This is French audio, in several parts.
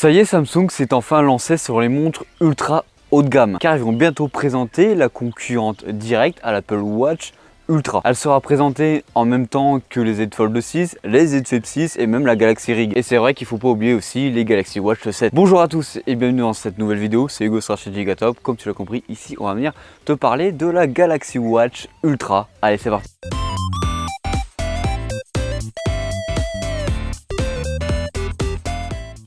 Ça y est, Samsung s'est enfin lancé sur les montres ultra haut de gamme, car ils vont bientôt présenter la concurrente directe à l'Apple Watch Ultra. Elle sera présentée en même temps que les Z Fold 6, les Z Flip 6 et même la Galaxy Rig. Et c'est vrai qu'il ne faut pas oublier aussi les Galaxy Watch 7. Bonjour à tous et bienvenue dans cette nouvelle vidéo, c'est Hugo sur la chaîne Gigatop. Comme tu l'as compris, ici on va venir te parler de la Galaxy Watch Ultra. Allez, c'est parti.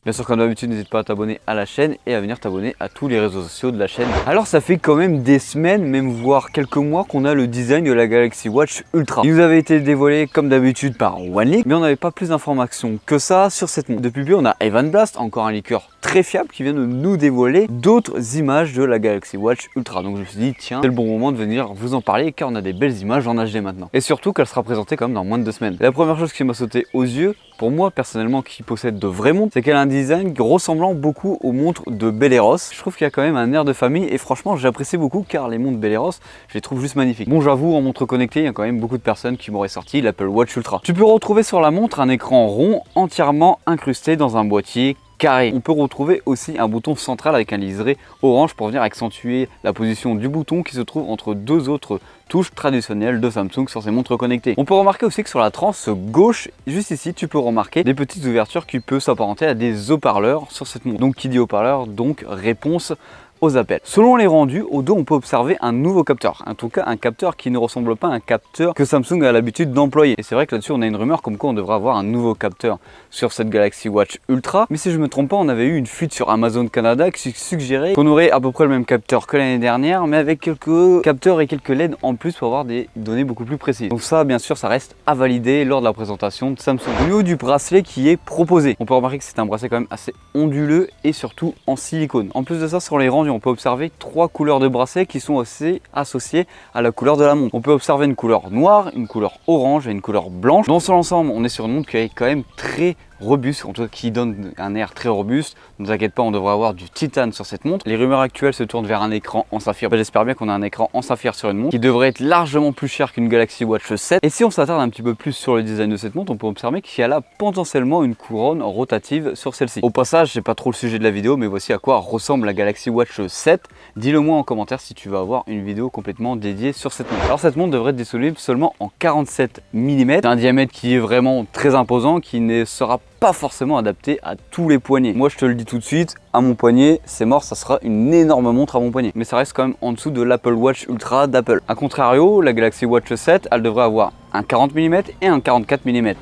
Bien sûr, comme d'habitude, n'hésite pas à t'abonner à la chaîne et à venir t'abonner à tous les réseaux sociaux de la chaîne. Alors ça fait quand même des semaines, même voire quelques mois qu'on a le design de la Galaxy Watch Ultra. Il nous avait été dévoilé comme d'habitude par OneLeak, mais on n'avait pas plus d'informations que ça sur cette montre. Depuis peu, on a Evan Blast, encore un leaker très fiable qui vient de nous dévoiler d'autres images de la Galaxy Watch Ultra. Donc je me suis dit, tiens, c'est le bon moment de venir vous en parler car on a des belles images en HD maintenant. Et surtout qu'elle sera présentée quand même dans moins de 2 semaines. La première chose qui m'a sauté aux yeux, pour moi personnellement qui possède de vraies montres, c'est qu'elle a un design ressemblant beaucoup aux montres de Belleros. Je trouve qu'il y a quand même un air de famille et franchement j'apprécie beaucoup car les montres Belleros, je les trouve juste magnifiques. Bon, j'avoue, en montre connectée, il y a quand même beaucoup de personnes qui m'auraient sorti l'Apple Watch Ultra. Tu peux retrouver sur la montre un écran rond entièrement incrusté dans un boîtier carré. On peut retrouver aussi un bouton central avec un liseré orange pour venir accentuer la position du bouton qui se trouve entre deux autres touches traditionnelles de Samsung sur ces montres connectées. On peut remarquer aussi que sur la tranche gauche, juste ici, tu peux remarquer des petites ouvertures qui peuvent s'apparenter à des haut-parleurs sur cette montre. Donc qui dit haut-parleur, donc réponse aux appels. Selon les rendus, au dos on peut observer un nouveau capteur, en tout cas un capteur qui ne ressemble pas à un capteur que Samsung a l'habitude d'employer. Et c'est vrai que là-dessus on a une rumeur comme quoi on devrait avoir un nouveau capteur sur cette Galaxy Watch Ultra, mais si je me trompe pas, on avait eu une fuite sur Amazon Canada qui suggérait qu'on aurait à peu près le même capteur que l'année dernière, mais avec quelques capteurs et quelques LED en plus pour avoir des données beaucoup plus précises. Donc ça, bien sûr, ça reste à valider lors de la présentation de Samsung. Au niveau du bracelet qui est proposé, on peut remarquer que c'est un bracelet quand même assez onduleux et surtout en silicone. En plus de ça, sur les rendus, on peut observer 3 couleurs de bracelet qui sont aussi associées à la couleur de la montre. On peut observer une couleur noire, une couleur orange et une couleur blanche. Dans son ensemble, on est sur une montre qui est quand même très robuste, en tout cas qui donne un air très robuste. Ne vous inquiétez pas, on devrait avoir du titane sur cette montre. Les rumeurs actuelles se tournent vers un écran en saphir. J'espère bien qu'on a un écran en saphir sur une montre qui devrait être largement plus cher qu'une Galaxy Watch 7. Et si on s'attarde un petit peu plus sur le design de cette montre, on peut observer qu'il y a là potentiellement une couronne rotative sur celle-ci. Au passage, c'est pas trop le sujet de la vidéo, mais voici à quoi ressemble la Galaxy Watch 7. Dis-le moi en commentaire si tu veux avoir une vidéo complètement dédiée sur cette montre. Alors cette montre devrait être disponible seulement en 47 mm, un diamètre qui est vraiment très imposant, qui ne sera pas forcément adapté à tous les poignets. Moi je te le dis tout de suite, à mon poignet c'est mort, ça sera une énorme montre à mon poignet, mais ça reste quand même en dessous de l'Apple Watch Ultra d'Apple. A contrario, la Galaxy Watch 7 elle devrait avoir un 40 mm et un 44 mm.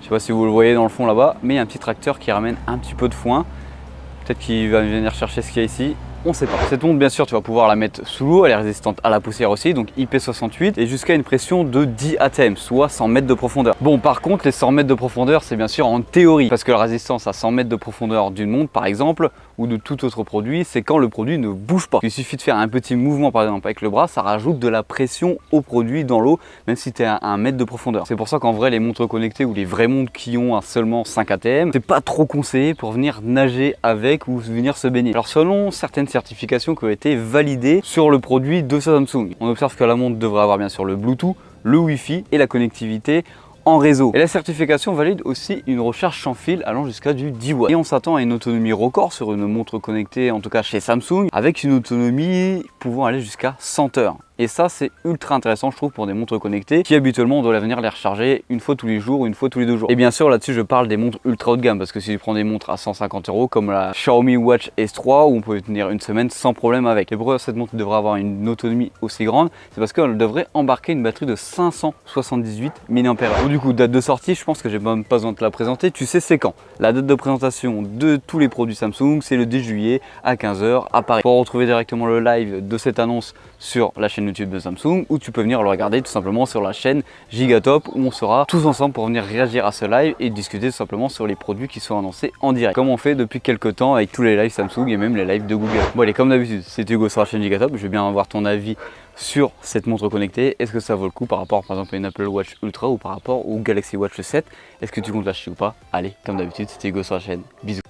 Je sais pas si vous le voyez dans le fond là-bas, mais il y a un petit tracteur qui ramène un petit peu de foin. Peut-être qu'il va venir chercher ce qu'il y a ici. On sait pas. Cette montre, bien sûr, tu vas pouvoir la mettre sous l'eau, elle est résistante à la poussière aussi, donc IP68 et jusqu'à une pression de 10 atm, soit 100 mètres de profondeur. Bon, par contre, les 100 mètres de profondeur, c'est bien sûr en théorie, parce que la résistance à 100 mètres de profondeur d'une montre, par exemple, ou de tout autre produit, c'est quand le produit ne bouge pas. Il suffit de faire un petit mouvement, par exemple, avec le bras, ça rajoute de la pression au produit dans l'eau, même si tu es à 1 mètre de profondeur. C'est pour ça qu'en vrai, les montres connectées ou les vraies montres qui ont seulement 5 atm, c'est pas trop conseillé pour venir nager avec ou venir se baigner. Alors, selon certaines certifications qui ont été validées sur le produit de Samsung, on observe que la montre devrait avoir bien sûr le Bluetooth, le Wi-Fi et la connectivité en réseau. Et la certification valide aussi une recharge sans fil allant jusqu'à du 10 watts. Et on s'attend à une autonomie record sur une montre connectée, en tout cas chez Samsung, avec une autonomie pouvant aller jusqu'à 100 heures. Et ça, c'est ultra intéressant, je trouve, pour des montres connectées qui habituellement on doit venir les recharger une fois tous les jours ou une fois tous les 2 jours. Et bien sûr, là-dessus, je parle des montres ultra haut de gamme parce que si tu prends des montres à 150 € comme la Xiaomi Watch S3 où on peut tenir une semaine sans problème avec. Et pourquoi cette montre devrait avoir une autonomie aussi grande? C'est parce qu'elle devrait embarquer une batterie de 578 mAh. Donc, du coup, date de sortie, je pense que j'ai même pas besoin de te la présenter. Tu sais, c'est quand? La date de présentation de tous les produits Samsung, c'est le 10 juillet à 15 h à Paris. Pour retrouver directement le live de cette annonce sur la chaîne YouTube de Samsung, ou tu peux venir le regarder tout simplement sur la chaîne Gigatop où on sera tous ensemble pour venir réagir à ce live et discuter tout simplement sur les produits qui sont annoncés en direct, comme on fait depuis quelques temps avec tous les lives Samsung et même les lives de Google. Bon allez, comme d'habitude, c'était Hugo sur la chaîne Gigatop. Je vais bien avoir ton avis sur cette montre connectée. Est-ce que ça vaut le coup par rapport par exemple à une Apple Watch Ultra ou par rapport au Galaxy Watch 7? Est-ce que tu comptes l'acheter ou pas? Allez, comme d'habitude, c'était Hugo sur la chaîne. Bisous.